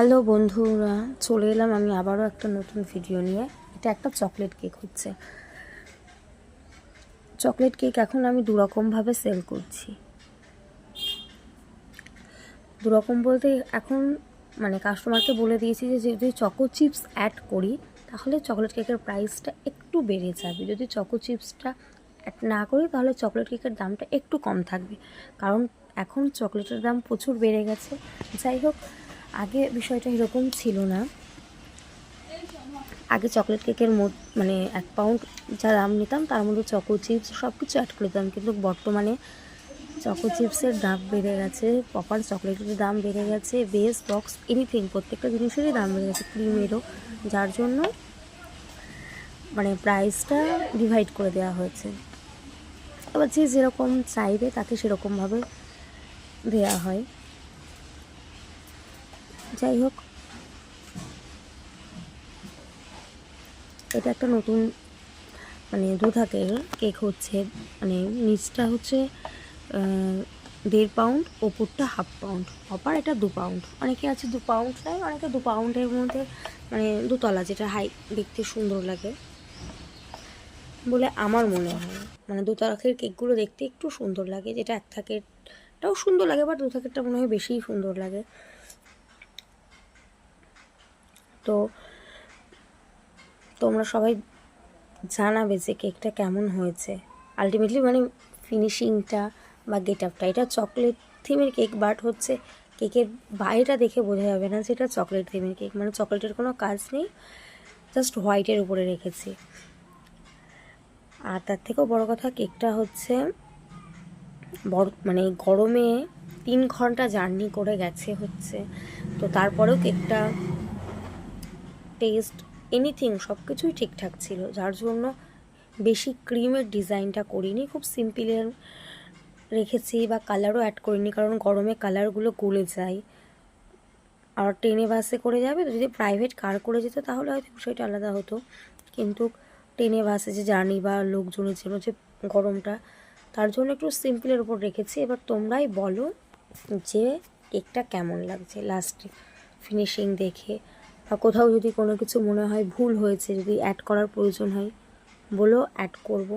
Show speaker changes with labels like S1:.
S1: Hello বন্ধুরা, চলে এলাম আমি আবারও একটা নতুন ভিডিও নিয়ে। এটা একটা চকলেট কেক হচ্ছে। চকলেট কেক এখন আমি দুরকমভাবে সেল করছি। দুরকম বলতে এখন কাস্টমারকে বলে দিয়েছি যে যদি চকো চিপস অ্যাড করি তাহলে চকলেট কেকের প্রাইসটা একটু বেড়ে যাবে। যদি চকো চিপসটা অ্যাড না করি তাহলে চকলেট কেকের দামটা একটু কম থাকবে, কারণ এখন চকলেটের দাম প্রচুর বেড়ে গেছে। যাই হোক, আগে বিষয়টা এরকম ছিল না। আগে চকলেট কেকের এক পাউন্ড যা দাম নিতাম তার মধ্যে চকো চিপস সব কিছু অ্যাড করে দিতাম, কিন্তু বর্তমানে চকো চিপসের দাম বেড়ে গেছে, প্রপার চকলেটের দাম বেড়ে গেছে, বেস বক্স এনিথিং প্রত্যেকটা জিনিসেরই দাম বেড়ে গেছে, ক্রিমেরও। যার জন্য প্রাইসটা ডিভাইড করে দেওয়া হয়েছে। এবার যে যেরকম চাইবে তাকে সেরকমভাবে দেওয়া হয়। যাই হোক, এটা একটা নতুন দুধাকের কেক হচ্ছে। নিচটা হচ্ছে 1.5 পাউন্ড, ওপরটা 1/2 পাউন্ড, অপার এটা 2 পাউন্ড। অনেকে আছে 2 পাউন্ড নেয়, অনেকে 2 পাউন্ডের মধ্যে দুতলা, যেটা হাই দেখতে সুন্দর লাগে বলে আমার মনে হয়। দুতলাকের কেকগুলো দেখতে একটু সুন্দর লাগে, যেটা এক থাকেরটাও সুন্দর লাগে, বাট দু থাকেরটা মনে হয় বেশিই সুন্দর লাগে। তো তোমরা সবাই জানাবে যে কেকটা কেমন হয়েছে। আলটিমেটলি ফিনিশিংটা বা গেট আপটা, এটা চকলেট থিমের কেক, বাট হচ্ছে কেকের বাইরেটা দেখে বোঝা যাবে না যে এটা চকলেট থিমের কেক। চকলেটের কোনো কাজ নেই, জাস্ট হোয়াইটের উপরে রেখেছি। আর তার থেকেও বড় কথা, কেকটা হচ্ছে গরমে 3 ঘন্টা জার্নি করে গেছে হচ্ছে। তো তারপরেও কেকটা টেস্ট এনিথিং সব কিছুই ঠিকঠাক ছিল, যার জন্য বেশি ক্রিমের ডিজাইনটা করিনি, খুব সিম্পলের রেখেছি, বা কালারও অ্যাড করিনি, কারণ গরমে কালারগুলো গলে যায়। আর ট্রেনে বাসে করে যাবে তো, যদি প্রাইভেট কার করে যেত তাহলে হয়তো বিষয়টা আলাদা হতো, কিন্তু ট্রেনে বাসে যে জার্নি বা লোকজনের জন্য যে গরমটা, তার জন্য একটু সিম্পলের উপর রেখেছি। এবার তোমরাই বলো যে কেকটা কেমন লাগছে লাস্টে ফিনিশিং দেখে, বা কোথাও যদি কোনো কিছু মনে হয় ভুল হয়েছে, যদি অ্যাড করার প্রয়োজন হয় বলো, অ্যাড করব।